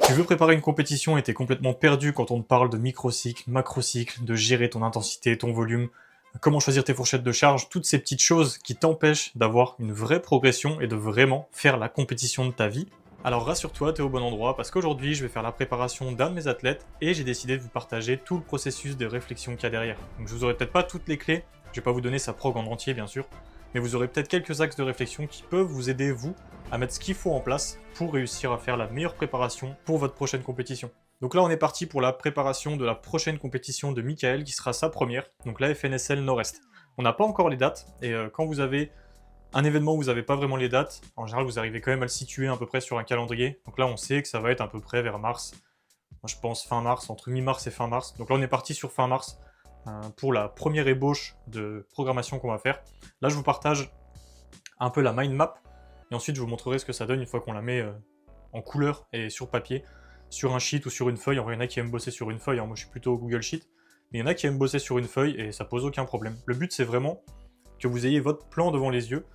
Tu veux préparer une compétition et t'es complètement perdu quand on te parle de microcycle, macrocycle, de gérer ton intensité, ton volume, comment choisir tes fourchettes de charge, toutes ces petites choses qui t'empêchent d'avoir une vraie progression et de vraiment faire la compétition de ta vie. Alors rassure-toi, t'es au bon endroit parce qu'aujourd'hui je vais faire la préparation d'un de mes athlètes et j'ai décidé de vous partager tout le processus de réflexion qu'il y a derrière. Donc je vous aurai peut-être pas toutes les clés, je vais pas vous donner sa prog en entier bien sûr, mais vous aurez peut-être quelques axes de réflexion qui peuvent vous aider, vous, à mettre ce qu'il faut en place pour réussir à faire la meilleure préparation pour votre prochaine compétition. Donc là, on est parti pour la préparation de la prochaine compétition de Michael, qui sera sa première, donc la FNSL Nord-Est. On n'a pas encore les dates, et quand vous avez un événement où vous n'avez pas vraiment les dates, en général, vous arrivez quand même à le situer à peu près sur un calendrier. Donc là, on sait que ça va être à peu près vers mars. Moi, je pense fin mars, entre mi-mars et fin mars. Donc là, on est parti sur fin mars pour la première ébauche de programmation qu'on va faire. Là, je vous partage un peu la mind map, et ensuite je vous montrerai ce que ça donne une fois qu'on la met en couleur et sur papier, sur un sheet ou sur une feuille. En vrai, il y en a qui aiment bosser sur une feuille, hein. Moi je suis plutôt au Google Sheet, mais il y en a qui aiment bosser sur une feuille et ça pose aucun problème. Le but c'est vraiment que vous ayez votre plan devant les yeux.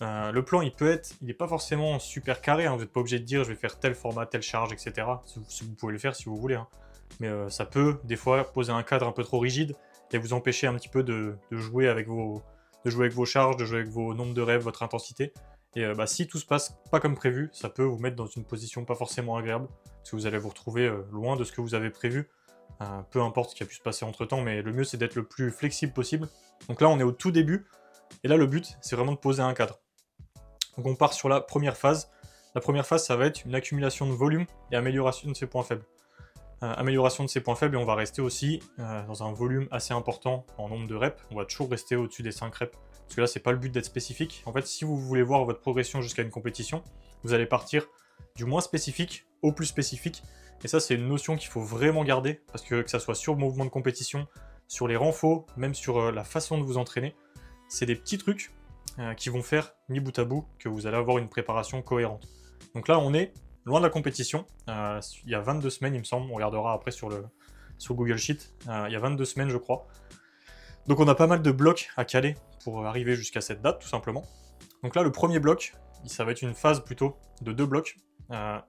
Le plan il n'est pas forcément super carré, hein. Vous n'êtes pas obligé de dire je vais faire tel format, telle charge, etc. Vous pouvez le faire si vous voulez, hein. Mais ça peut des fois poser un cadre un peu trop rigide et vous empêcher un petit peu de jouer avec vos charges, de jouer avec vos nombres de rêves, votre intensité. Et si tout se passe pas comme prévu, ça peut vous mettre dans une position pas forcément agréable, parce que vous allez vous retrouver loin de ce que vous avez prévu, peu importe ce qui a pu se passer entre temps, mais le mieux c'est d'être le plus flexible possible. Donc là on est au tout début, et là le but c'est vraiment de poser un cadre. Donc on part sur la première phase. La première phase ça va être une accumulation de volume et amélioration de ses points faibles. Amélioration de ses points faibles, et on va rester aussi dans un volume assez important en nombre de reps. On va toujours rester au-dessus des 5 reps, parce que là c'est pas le but d'être spécifique. En fait, si vous voulez voir votre progression jusqu'à une compétition, vous allez partir du moins spécifique au plus spécifique, et ça c'est une notion qu'il faut vraiment garder, parce que ça soit sur le mouvement de compétition, sur les renfos, même sur la façon de vous entraîner, c'est des petits trucs qui vont faire, mis bout à bout, que vous allez avoir une préparation cohérente. Donc là on est loin de la compétition, il y a 22 semaines il me semble, on regardera après sur Google Sheet, il y a 22 semaines je crois. Donc on a pas mal de blocs à caler pour arriver jusqu'à cette date tout simplement. Donc là le premier bloc, ça va être une phase plutôt de 2 blocs.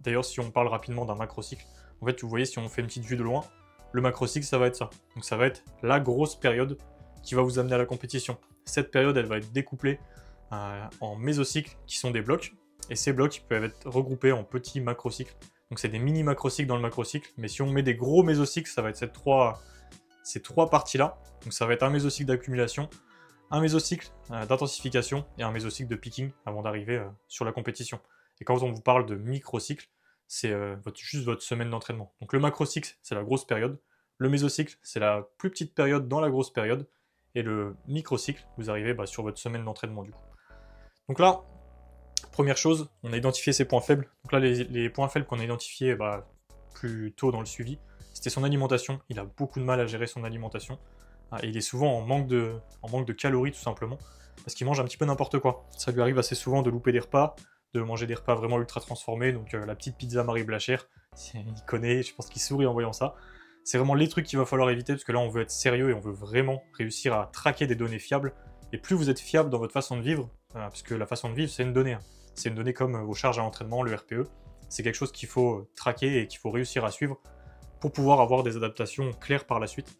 D'ailleurs si on parle rapidement d'un macrocycle, en fait vous voyez si on fait une petite vue de loin, le macrocycle ça va être ça. Donc ça va être la grosse période qui va vous amener à la compétition. Cette période elle va être découplée en mésocycles qui sont des blocs. Et ces blocs peuvent être regroupés en petits macrocycles. Donc c'est des mini macrocycles dans le macrocycle, mais si on met des gros mésocycles, ça va être ces trois parties-là. Donc ça va être un mésocycle d'accumulation, un mésocycle d'intensification et un mésocycle de picking avant d'arriver sur la compétition. Et quand on vous parle de microcycle, c'est juste votre semaine d'entraînement. Donc le macrocycle, c'est la grosse période. Le mésocycle, c'est la plus petite période dans la grosse période. Et le microcycle, vous arrivez sur votre semaine d'entraînement du coup. Donc là, première chose, on a identifié ses points faibles. Donc là, les points faibles qu'on a identifiés plus tôt dans le suivi, c'était son alimentation. Il a beaucoup de mal à gérer son alimentation. Et il est souvent en manque de calories tout simplement, parce qu'il mange un petit peu n'importe quoi. Ça lui arrive assez souvent de louper des repas, de manger des repas vraiment ultra transformés. Donc la petite pizza Marie Blachère, il connaît, je pense qu'il sourit en voyant ça. C'est vraiment les trucs qu'il va falloir éviter, parce que là on veut être sérieux et on veut vraiment réussir à traquer des données fiables. Et plus vous êtes fiable dans votre façon de vivre, parce que la façon de vivre c'est une donnée, hein. C'est une donnée comme vos charges à l'entraînement, le RPE. C'est quelque chose qu'il faut traquer et qu'il faut réussir à suivre pour pouvoir avoir des adaptations claires par la suite.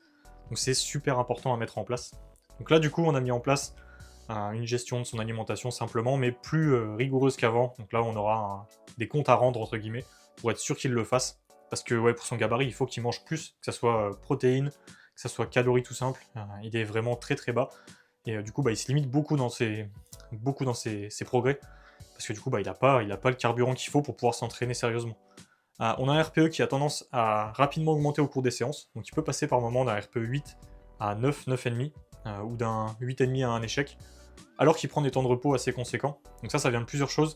Donc c'est super important à mettre en place. Donc là du coup on a mis en place une gestion de son alimentation simplement, mais plus rigoureuse qu'avant. Donc là on aura des comptes à rendre entre guillemets pour être sûr qu'il le fasse. Parce que pour son gabarit il faut qu'il mange plus, que ça soit protéines, que ça soit calories tout simple. Il est vraiment très très bas. Et du coup il se limite beaucoup dans ses progrès. Parce que du coup, il n'a pas le carburant qu'il faut pour pouvoir s'entraîner sérieusement. On a un RPE qui a tendance à rapidement augmenter au cours des séances, donc il peut passer par moment d'un RPE 8 à 9, 9,5, ou d'un 8,5 à un échec, alors qu'il prend des temps de repos assez conséquents. Donc ça vient de plusieurs choses.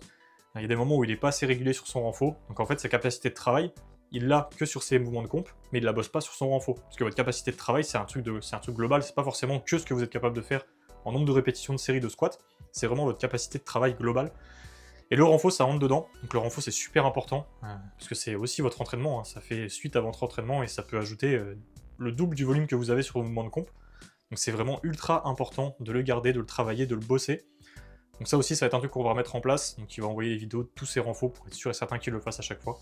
Il y a des moments où il n'est pas assez régulier sur son renfo, donc en fait sa capacité de travail, il l'a que sur ses mouvements de comp, mais il ne la bosse pas sur son renfo. Parce que votre capacité de travail, c'est un truc global, c'est pas forcément que ce que vous êtes capable de faire en nombre de répétitions de série de squats, c'est vraiment votre capacité de travail globale. Et le renfo, ça rentre dedans. Donc le renfo, c'est super important, parce que c'est aussi votre entraînement, hein. Ça fait suite à votre entraînement et ça peut ajouter le double du volume que vous avez sur vos mouvements de comp. Donc c'est vraiment ultra important de le garder, de le travailler, de le bosser. Donc ça aussi, ça va être un truc qu'on va remettre en place. Donc il va envoyer les vidéos de tous ses renfos pour être sûr et certain qu'il le fasse à chaque fois.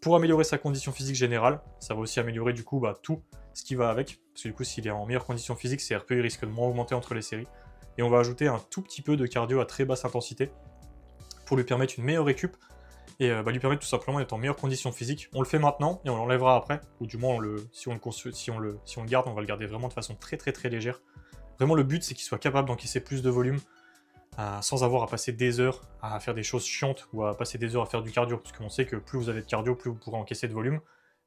Pour améliorer sa condition physique générale, ça va aussi améliorer du coup tout ce qui va avec, parce que du coup s'il est en meilleure condition physique, ses RPE risquent de moins augmenter entre les séries. Et on va ajouter un tout petit peu de cardio à très basse intensité pour lui permettre une meilleure récup et lui permettre tout simplement d'être en meilleure condition physique. On le fait maintenant et on l'enlèvera après, ou du moins si on le garde, on va le garder vraiment de façon très très très légère. Vraiment le but c'est qu'il soit capable d'encaisser plus de volume sans avoir à passer des heures à faire des choses chiantes ou à passer des heures à faire du cardio, parce qu'on sait que plus vous avez de cardio, plus vous pourrez encaisser de volume,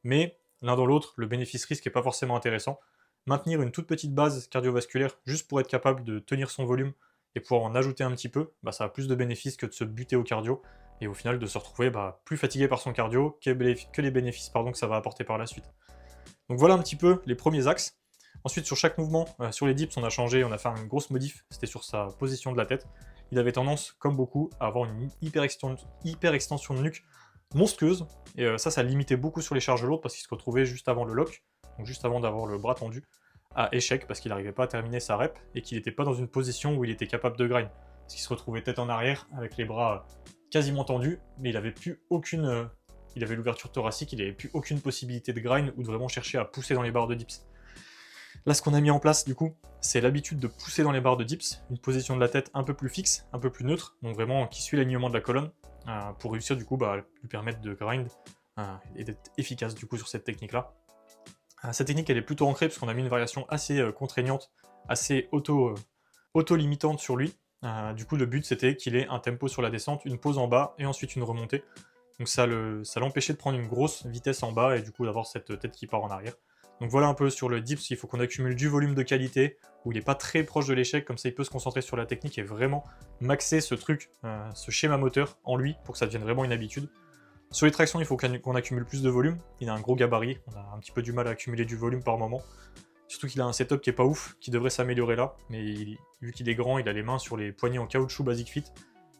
mais l'un dans l'autre, le bénéfice-risque n'est pas forcément intéressant. Maintenir une toute petite base cardiovasculaire juste pour être capable de tenir son volume et pouvoir en ajouter un petit peu, ça a plus de bénéfices que de se buter au cardio, et au final de se retrouver plus fatigué par son cardio que les bénéfices que ça va apporter par la suite. Donc voilà un petit peu les premiers axes. Ensuite, sur chaque mouvement, sur les dips, on a changé, on a fait une grosse modif, c'était sur sa position de la tête. Il avait tendance, comme beaucoup, à avoir une hyper extension de nuque monstrueuse, et ça limitait beaucoup sur les charges lourdes parce qu'il se retrouvait juste avant le lock, donc juste avant d'avoir le bras tendu, à échec parce qu'il n'arrivait pas à terminer sa rep et qu'il n'était pas dans une position où il était capable de grind. Parce qu'il se retrouvait tête en arrière avec les bras quasiment tendus, mais il avait plus aucune. Il avait l'ouverture thoracique, il n'avait plus aucune possibilité de grind ou de vraiment chercher à pousser dans les barres de dips. Là, ce qu'on a mis en place, du coup, c'est l'habitude de pousser dans les barres de dips, une position de la tête un peu plus fixe, un peu plus neutre, donc vraiment qui suit l'alignement de la colonne, pour réussir, du coup, lui permettre de grind et d'être efficace, du coup, sur cette technique-là. Cette technique, elle est plutôt ancrée, parce qu'on a mis une variation assez contraignante, assez auto-limitante sur lui. Du coup, le but, c'était qu'il ait un tempo sur la descente, une pause en bas, et ensuite une remontée. Donc ça l'empêchait de prendre une grosse vitesse en bas, et du coup, d'avoir cette tête qui part en arrière. Donc voilà un peu sur le dips, il faut qu'on accumule du volume de qualité, où il n'est pas très proche de l'échec, comme ça il peut se concentrer sur la technique et vraiment maxer ce truc, ce schéma moteur en lui, pour que ça devienne vraiment une habitude. Sur les tractions, il faut qu'on accumule plus de volume, il a un gros gabarit, on a un petit peu du mal à accumuler du volume par moment, surtout qu'il a un setup qui est pas ouf, qui devrait s'améliorer là, mais vu qu'il est grand, il a les mains sur les poignées en caoutchouc Basic Fit,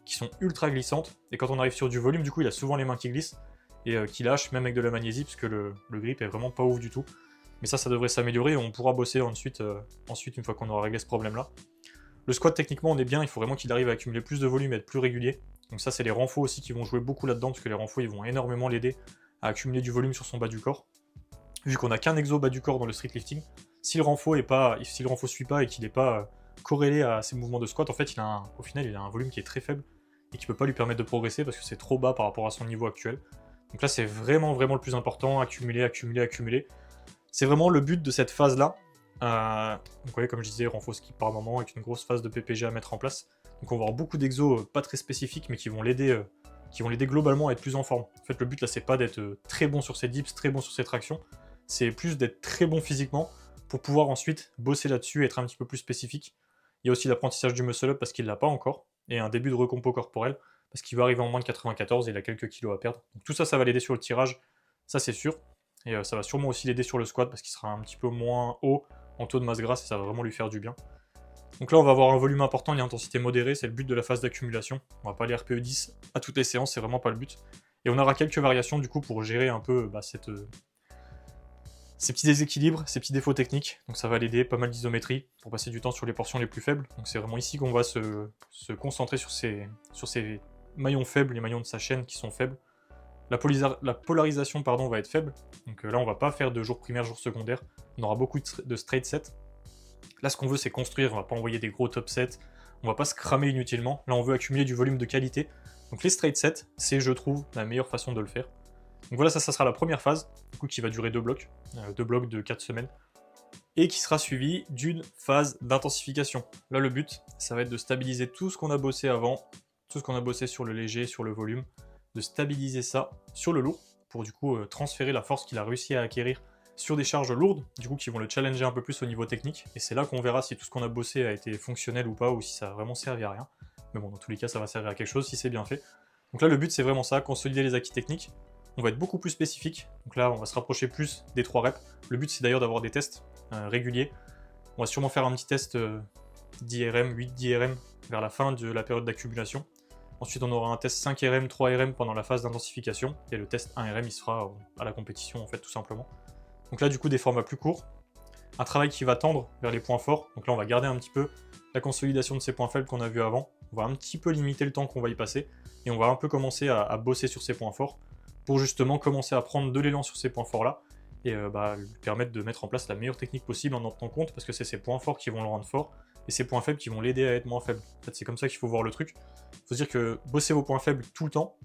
qui sont ultra glissantes, et quand on arrive sur du volume, du coup il a souvent les mains qui glissent, et qui lâchent même avec de la magnésie, parce que le grip est vraiment pas ouf du tout. Mais ça devrait s'améliorer et on pourra bosser ensuite une fois qu'on aura réglé ce problème-là. Le squat, techniquement, on est bien, il faut vraiment qu'il arrive à accumuler plus de volume et être plus régulier. Donc ça, c'est les renforts aussi qui vont jouer beaucoup là-dedans, parce que les renforts, ils vont énormément l'aider à accumuler du volume sur son bas du corps. Vu qu'on n'a qu'un exo bas du corps dans le street lifting, si le renfort suit pas et qu'il n'est pas corrélé à ses mouvements de squat, en fait, au final, il a un volume qui est très faible et qui peut pas lui permettre de progresser parce que c'est trop bas par rapport à son niveau actuel. Donc là, c'est vraiment, vraiment le plus important, accumuler. C'est vraiment le but de cette phase-là. Donc vous voyez, comme je disais, renfort skip par moment, avec une grosse phase de PPG à mettre en place. Donc on va avoir beaucoup d'exos pas très spécifiques, mais qui vont l'aider globalement à être plus en forme. En fait, le but là, c'est pas d'être très bon sur ses dips, très bon sur ses tractions, c'est plus d'être très bon physiquement pour pouvoir ensuite bosser là-dessus et être un petit peu plus spécifique. Il y a aussi l'apprentissage du muscle-up parce qu'il l'a pas encore, et un début de recompo corporel, parce qu'il va arriver en moins de 94 et il a quelques kilos à perdre. Donc tout ça, ça va l'aider sur le tirage, ça c'est sûr. Et ça va sûrement aussi l'aider sur le squat parce qu'il sera un petit peu moins haut en taux de masse grasse et ça va vraiment lui faire du bien. Donc là, on va avoir un volume important et une intensité modérée, c'est le but de la phase d'accumulation. On va pas aller RPE 10 à toutes les séances, c'est vraiment pas le but. Et on aura quelques variations du coup pour gérer un peu ces petits déséquilibres, ces petits défauts techniques. Donc ça va l'aider, pas mal d'isométrie pour passer du temps sur les portions les plus faibles. Donc c'est vraiment ici qu'on va se concentrer sur ces maillons faibles, les maillons de sa chaîne qui sont faibles. La polarisation va être faible, donc là on va pas faire de jour primaire, jour secondaire, on aura beaucoup de straight sets. Là ce qu'on veut c'est construire, on va pas envoyer des gros top sets, on va pas se cramer inutilement, là on veut accumuler du volume de qualité. Donc les straight sets, c'est je trouve la meilleure façon de le faire. Donc voilà, ça sera la première phase, du coup qui va durer 2 blocs de 4 semaines, et qui sera suivi d'une phase d'intensification. Là le but, ça va être de stabiliser tout ce qu'on a bossé avant, tout ce qu'on a bossé sur le léger, sur le volume, de stabiliser ça sur le lourd, pour du coup transférer la force qu'il a réussi à acquérir sur des charges lourdes, du coup qui vont le challenger un peu plus au niveau technique, et c'est là qu'on verra si tout ce qu'on a bossé a été fonctionnel ou pas, ou si ça a vraiment servi à rien. Mais bon, dans tous les cas, ça va servir à quelque chose si c'est bien fait. Donc là, le but, c'est vraiment ça, consolider les acquis techniques. On va être beaucoup plus spécifique, donc là, on va se rapprocher plus des 3 reps. Le but, c'est d'ailleurs d'avoir des tests réguliers. On va sûrement faire un petit test d'IRM, 8 d'IRM, vers la fin de la période d'accumulation. Ensuite, on aura un test 5 RM, 3 RM pendant la phase d'intensification, et le test 1 RM, il se fera à la compétition, en fait, tout simplement. Donc là, du coup, des formats plus courts, un travail qui va tendre vers les points forts, donc là, on va garder un petit peu la consolidation de ces points faibles qu'on a vus avant, on va un petit peu limiter le temps qu'on va y passer, et on va un peu commencer à bosser sur ces points forts, pour justement commencer à prendre de l'élan sur ces points forts-là, et lui permettre de mettre en place la meilleure technique possible en en tenant compte, parce que c'est ses points forts qui vont le rendre fort, et ses points faibles qui vont l'aider à être moins faible. En fait, c'est comme ça qu'il faut voir le truc. Il faut se dire que bosser vos points faibles tout le temps,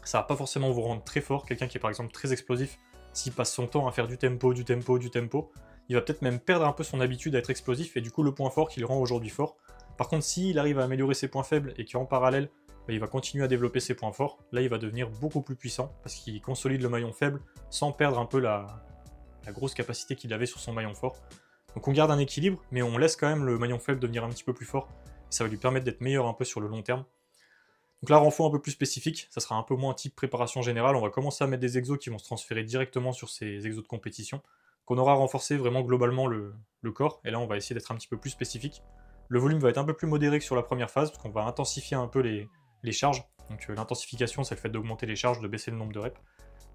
ça va pas forcément vous rendre très fort. Quelqu'un qui est par exemple très explosif, s'il passe son temps à faire du tempo, il va peut-être même perdre un peu son habitude à être explosif, et du coup le point fort qui le rend aujourd'hui fort. Par contre, s'il arrive à améliorer ses points faibles, et qu'en parallèle, il va continuer à développer ses points forts, là il va devenir beaucoup plus puissant, parce qu'il consolide le maillon faible, sans perdre un peu la grosse capacité qu'il avait sur son maillon fort. Donc on garde un équilibre, mais on laisse quand même le maillon faible devenir un petit peu plus fort, et ça va lui permettre d'être meilleur un peu sur le long terme. Donc là, renfort un peu plus spécifique, ça sera un peu moins type préparation générale, on va commencer à mettre des exos qui vont se transférer directement sur ces exos de compétition, qu'on aura renforcé vraiment globalement le corps, et là on va essayer d'être un petit peu plus spécifique. Le volume va être un peu plus modéré que sur la première phase, parce qu'on va intensifier un peu les charges. Donc l'intensification, c'est le fait d'augmenter les charges, de baisser le nombre de reps.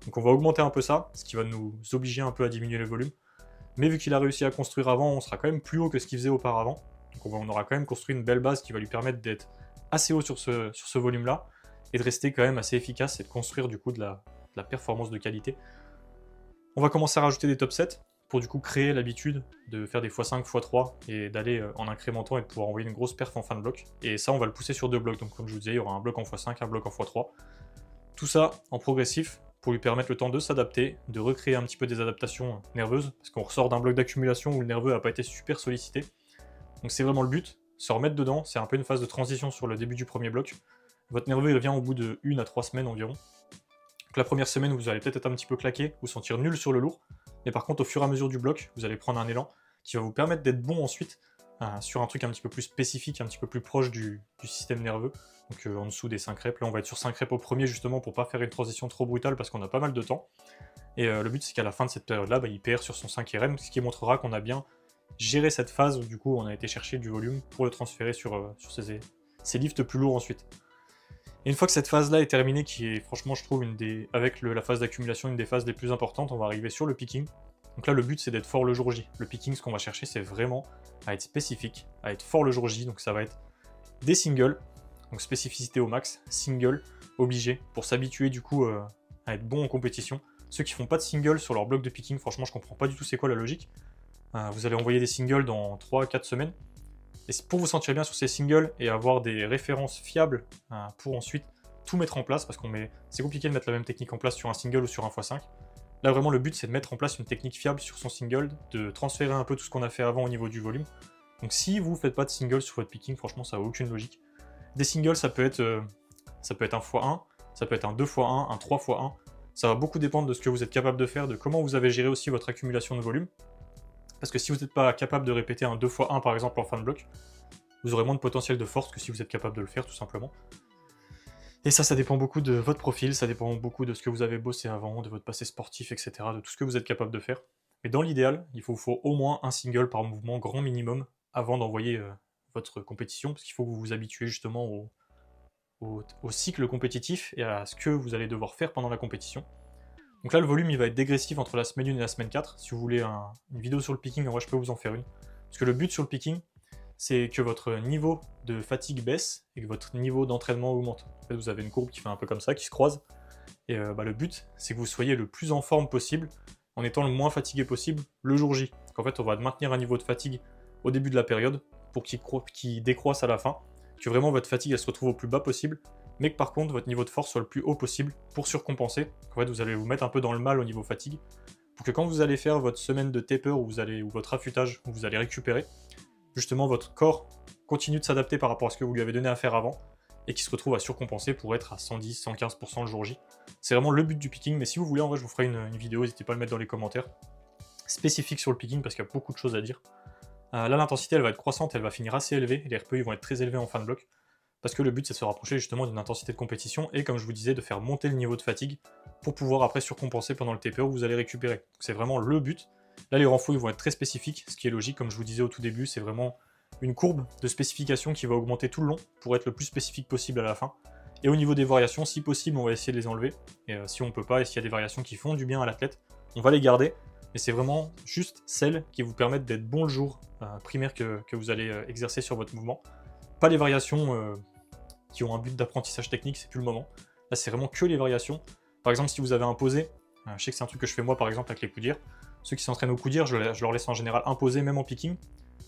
Donc on va augmenter un peu ça, ce qui va nous obliger un peu à diminuer le volume. Mais vu qu'il a réussi à construire avant, on sera quand même plus haut que ce qu'il faisait auparavant. Donc on aura quand même construit une belle base qui va lui permettre d'être assez haut sur ce volume-là, et de rester quand même assez efficace, et de construire du coup de la performance de qualité. On va commencer à rajouter des top sets, pour du coup créer l'habitude de faire des x5, x3, et d'aller en incrémentant et de pouvoir envoyer une grosse perf en fin de bloc. Et ça, on va le pousser sur 2 blocs, donc comme je vous disais, il y aura un bloc en x5, un bloc en x3. Tout ça en progressif, pour lui permettre le temps de s'adapter, de recréer un petit peu des adaptations nerveuses, parce qu'on ressort d'un bloc d'accumulation où le nerveux n'a pas été super sollicité. Donc c'est vraiment le but, se remettre dedans, c'est un peu une phase de transition sur le début du premier bloc. Votre nerveux il revient au bout de 1 à 3 semaines environ. Donc la première semaine, vous allez peut-être être un petit peu claqué, vous sentir nul sur le lourd, mais par contre au fur et à mesure du bloc, vous allez prendre un élan qui va vous permettre d'être bon ensuite sur un truc un petit peu plus spécifique, un petit peu plus proche du système nerveux, donc en dessous des 5 reps. Là on va être sur 5 reps au premier justement pour pas faire une transition trop brutale parce qu'on a pas mal de temps. Et le but c'est qu'à la fin de cette période-là, il perd sur son 5 RM, ce qui montrera qu'on a bien géré cette phase où du coup on a été chercher du volume pour le transférer sur ces lifts plus lourds ensuite. Et une fois que cette phase-là est terminée, qui est franchement je trouve avec la phase d'accumulation une des phases les plus importantes, on va arriver sur le picking. Donc là le but c'est d'être fort le jour J. Le picking, ce qu'on va chercher c'est vraiment à être spécifique, à être fort le jour J, donc ça va être des singles, donc spécificité au max, single, obligé, pour s'habituer du coup à être bon en compétition. Ceux qui font pas de single sur leur bloc de picking, franchement je comprends pas du tout c'est quoi la logique. Vous allez envoyer des singles dans 3-4 semaines, et pour vous sentir bien sur ces singles et avoir des références fiables pour ensuite tout mettre en place, parce c'est compliqué de mettre la même technique en place sur un single ou sur un x5. Là vraiment le but c'est de mettre en place une technique fiable sur son single, de transférer un peu tout ce qu'on a fait avant au niveau du volume. Donc si vous faites pas de single sur votre picking, franchement ça n'a aucune logique. Des singles ça peut être un x1, ça peut être un 2x1, un 3x1, ça va beaucoup dépendre de ce que vous êtes capable de faire, de comment vous avez géré aussi votre accumulation de volume. Parce que si vous n'êtes pas capable de répéter un 2x1 par exemple en fin de bloc, vous aurez moins de potentiel de force que si vous êtes capable de le faire tout simplement. Et ça dépend beaucoup de votre profil, ça dépend beaucoup de ce que vous avez bossé avant, de votre passé sportif, etc., de tout ce que vous êtes capable de faire. Mais dans l'idéal, il vous faut au moins un single par mouvement, grand minimum, avant d'envoyer votre compétition, parce qu'il faut que vous vous habituez justement au cycle compétitif et à ce que vous allez devoir faire pendant la compétition. Donc là, le volume, il va être dégressif entre la semaine 1 et la semaine 4. Si vous voulez une vidéo sur le picking, en vrai, je peux vous en faire une. Parce que le but sur le picking, c'est que votre niveau de fatigue baisse et que votre niveau d'entraînement augmente. En fait, vous avez une courbe qui fait un peu comme ça, qui se croise. Et le but, c'est que vous soyez le plus en forme possible, en étant le moins fatigué possible le jour J. Donc en fait, on va maintenir un niveau de fatigue au début de la période, pour qu'il décroisse à la fin, que vraiment votre fatigue elle se retrouve au plus bas possible, mais que par contre votre niveau de force soit le plus haut possible pour surcompenser. En fait, vous allez vous mettre un peu dans le mal au niveau fatigue, pour que quand vous allez faire votre semaine de taper ou votre affûtage où vous allez récupérer, justement votre corps continue de s'adapter par rapport à ce que vous lui avez donné à faire avant, et qui se retrouve à surcompenser pour être à 110-115% le jour J. C'est vraiment le but du picking, mais si vous voulez, en vrai, je vous ferai une vidéo, n'hésitez pas à le mettre dans les commentaires, spécifique sur le picking, parce qu'il y a beaucoup de choses à dire. Là, l'intensité, elle va être croissante, elle va finir assez élevée, et les RPE, ils vont être très élevés en fin de bloc, parce que le but, c'est de se rapprocher justement d'une intensité de compétition, et comme je vous disais, de faire monter le niveau de fatigue, pour pouvoir après surcompenser pendant le taper où vous allez récupérer. Donc c'est vraiment le but. Là, les renforts, ils vont être très spécifiques, ce qui est logique, comme je vous disais au tout début, c'est vraiment une courbe de spécification qui va augmenter tout le long, pour être le plus spécifique possible à la fin. Et au niveau des variations, si possible, on va essayer de les enlever, et si on peut pas, et s'il y a des variations qui font du bien à l'athlète, on va les garder, mais c'est vraiment juste celles qui vous permettent d'être bon le jour primaire que vous allez exercer sur votre mouvement. Pas les variations qui ont un but d'apprentissage technique, c'est plus le moment. Là, c'est vraiment que les variations Par exemple, si vous avez imposé, je sais que c'est un truc que je fais moi par exemple avec les coups dires, ceux qui s'entraînent au coup dire, je leur laisse en général imposer même en picking,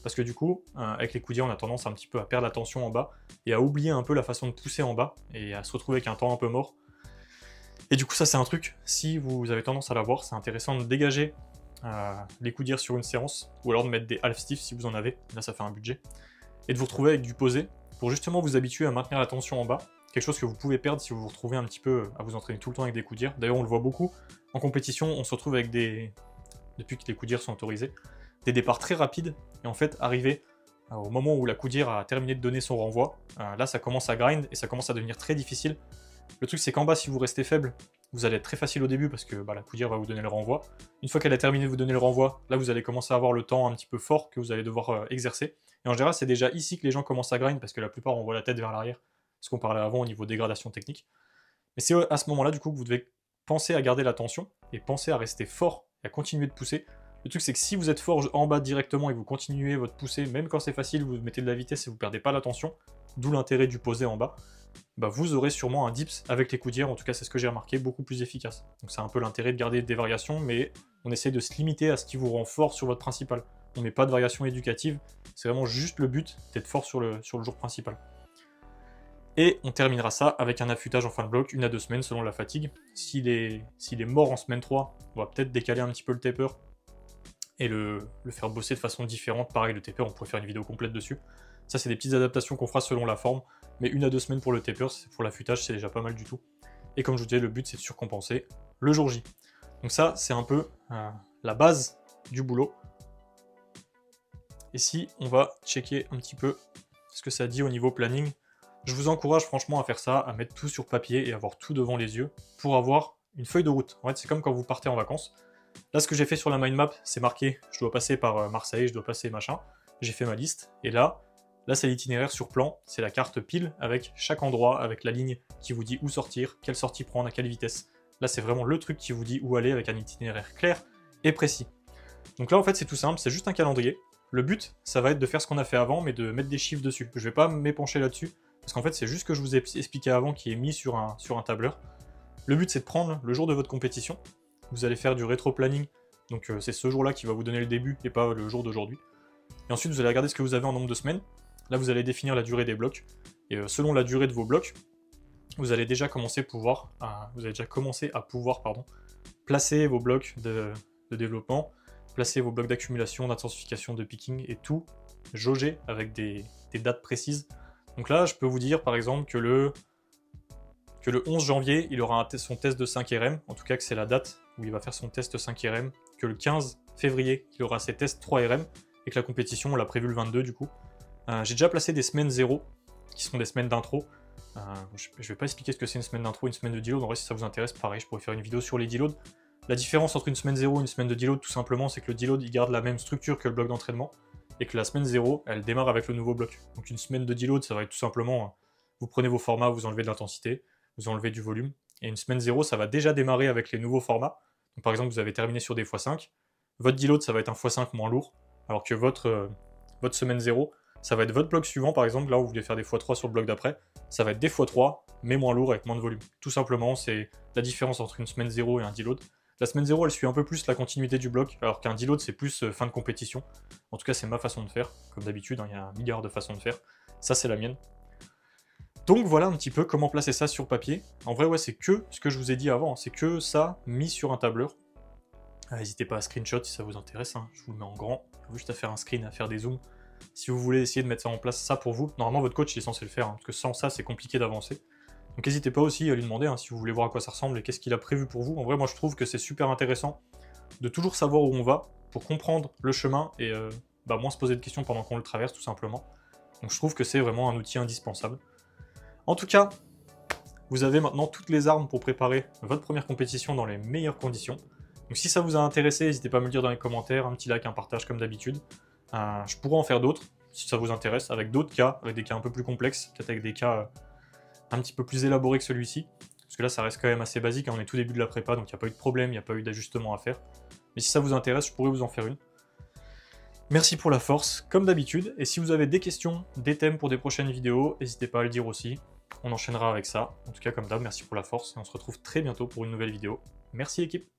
parce que du coup, avec les coups dires, on a tendance un petit peu à perdre la tension en bas, et à oublier un peu la façon de pousser en bas, et à se retrouver avec un temps un peu mort. Et du coup, ça c'est un truc, si vous avez tendance à l'avoir, c'est intéressant de dégager les coups dires sur une séance, ou alors de mettre des half stiff si vous en avez, là ça fait un budget, et de vous retrouver avec du posé, pour justement vous habituer à maintenir la tension en bas, quelque chose que vous pouvez perdre si vous vous retrouvez un petit peu à vous entraîner tout le temps avec des coups dires. D'ailleurs on le voit beaucoup, en compétition on se retrouve avec des, depuis que les coups dires sont autorisés, des départs très rapides, et en fait arriver au moment où la coup dire a terminé de donner son renvoi, là ça commence à grind, et ça commence à devenir très difficile. Le truc c'est qu'en bas si vous restez faible, vous allez être très facile au début parce que la coup dire va vous donner le renvoi. Une fois qu'elle a terminé de vous donner le renvoi, là vous allez commencer à avoir le temps un petit peu fort que vous allez devoir exercer. Et en général, c'est déjà ici que les gens commencent à grind parce que la plupart envoient la tête vers l'arrière, ce qu'on parlait avant au niveau dégradation technique. Mais c'est à ce moment-là du coup que vous devez penser à garder la tension et penser à rester fort et à continuer de pousser. Le truc c'est que si vous êtes fort en bas directement et que vous continuez votre poussée, même quand c'est facile, vous mettez de la vitesse et vous perdez pas la tension, d'où l'intérêt du posé en bas, vous aurez sûrement un dips avec les coups dires, en tout cas c'est ce que j'ai remarqué, beaucoup plus efficace. Donc c'est un peu l'intérêt de garder des variations, mais on essaie de se limiter à ce qui vous rend fort sur votre principal. On met pas de variation éducative, c'est vraiment juste le but d'être fort sur le jour principal. Et on terminera ça avec un affûtage en fin de bloc, 1 à 2 semaines selon la fatigue. S'il est mort en semaine 3, on va peut-être décaler un petit peu le taper et le faire bosser de façon différente. Pareil, le taper, on pourrait faire une vidéo complète dessus. Ça, c'est des petites adaptations qu'on fera selon la forme, mais 1 à 2 semaines pour le taper, pour l'affûtage, c'est déjà pas mal du tout. Et comme je vous disais, le but, c'est de surcompenser le jour J. Donc ça, c'est un peu la base du boulot. Et si on va checker un petit peu ce que ça dit au niveau planning, je vous encourage franchement à faire ça, à mettre tout sur papier et avoir tout devant les yeux pour avoir une feuille de route. En fait, c'est comme quand vous partez en vacances. Là, ce que j'ai fait sur la mind map, c'est marqué, je dois passer par Marseille, je dois passer machin. J'ai fait ma liste, et là c'est l'itinéraire sur plan, c'est la carte pile avec chaque endroit, avec la ligne qui vous dit où sortir, quelle sortie prendre, à quelle vitesse. Là, c'est vraiment le truc qui vous dit où aller avec un itinéraire clair et précis. Donc là, en fait, c'est tout simple, c'est juste un calendrier. Le but, ça va être de faire ce qu'on a fait avant, mais de mettre des chiffres dessus. Je vais pas m'épancher là-dessus, parce qu'en fait, c'est juste ce que je vous ai expliqué avant qui est mis sur un tableur. Le but, c'est de prendre le jour de votre compétition. Vous allez faire du rétro-planning, donc c'est ce jour-là qui va vous donner le début, et pas le jour d'aujourd'hui. Et ensuite, vous allez regarder ce que vous avez en nombre de semaines. Là, vous allez définir la durée des blocs. Et selon la durée de vos blocs, vous allez déjà commencer à pouvoir placer vos blocs de développement, placer vos blocs d'accumulation, d'intensification, de picking et tout jauger avec des dates précises. Donc là, je peux vous dire par exemple que le 11 janvier, il aura son test de 5 RM, en tout cas que c'est la date où il va faire son test 5 RM, que le 15 février, il aura ses tests 3 RM, et que la compétition, on l'a prévu le 22 du coup. J'ai déjà placé des semaines 0, qui sont des semaines d'intro. Je vais pas expliquer ce que c'est une semaine d'intro, une semaine de deload. En vrai, si ça vous intéresse, pareil, je pourrais faire une vidéo sur les deloads. La différence entre une semaine 0 et une semaine de deload, tout simplement, c'est que le deload, il garde la même structure que le bloc d'entraînement, et que la semaine 0, elle démarre avec le nouveau bloc. Donc une semaine de deload, ça va être tout simplement, vous prenez vos formats, vous enlevez de l'intensité, vous enlevez du volume, et une semaine 0, ça va déjà démarrer avec les nouveaux formats. Donc par exemple, vous avez terminé sur des x5, votre deload, ça va être un x5 moins lourd, alors que votre semaine 0, ça va être votre bloc suivant, par exemple, là où vous voulez faire des x3 sur le bloc d'après, ça va être des x3, mais moins lourd avec moins de volume. Tout simplement, c'est la différence entre une semaine 0 et un deload. La semaine 0, elle suit un peu plus la continuité du bloc, alors qu'un deload, c'est plus fin de compétition. En tout cas, c'est ma façon de faire. Comme d'habitude, il y a un milliard de façons de faire. Ça, c'est la mienne. Donc voilà un petit peu comment placer ça sur papier. En vrai, ouais, c'est que ce que je vous ai dit avant, c'est que ça mis sur un tableur. N'hésitez pas à screenshot si ça vous intéresse, hein. Je vous le mets en grand. Il faut juste à faire un screen, à faire des zooms. Si vous voulez essayer de mettre ça en place, ça pour vous, normalement votre coach il est censé le faire, hein, parce que sans ça c'est compliqué d'avancer. Donc n'hésitez pas aussi à lui demander si vous voulez voir à quoi ça ressemble et qu'est-ce qu'il a prévu pour vous. En vrai, moi je trouve que c'est super intéressant de toujours savoir où on va pour comprendre le chemin et moins se poser de questions pendant qu'on le traverse tout simplement. Donc je trouve que c'est vraiment un outil indispensable. En tout cas, vous avez maintenant toutes les armes pour préparer votre première compétition dans les meilleures conditions. Donc si ça vous a intéressé, n'hésitez pas à me le dire dans les commentaires, un petit like, un partage comme d'habitude. Je pourrais en faire d'autres, si ça vous intéresse, avec d'autres cas, avec des cas un peu plus complexes, peut-être avec des cas un petit peu plus élaborés que celui-ci. Parce que là, ça reste quand même assez basique, hein, on est tout début de la prépa, donc il n'y a pas eu de problème, il n'y a pas eu d'ajustement à faire. Mais si ça vous intéresse, je pourrais vous en faire une. Merci pour la force, comme d'habitude, et si vous avez des questions, des thèmes pour des prochaines vidéos, n'hésitez pas à le dire aussi. On enchaînera avec ça. En tout cas, comme d'hab, merci pour la force et on se retrouve très bientôt pour une nouvelle vidéo. Merci équipe!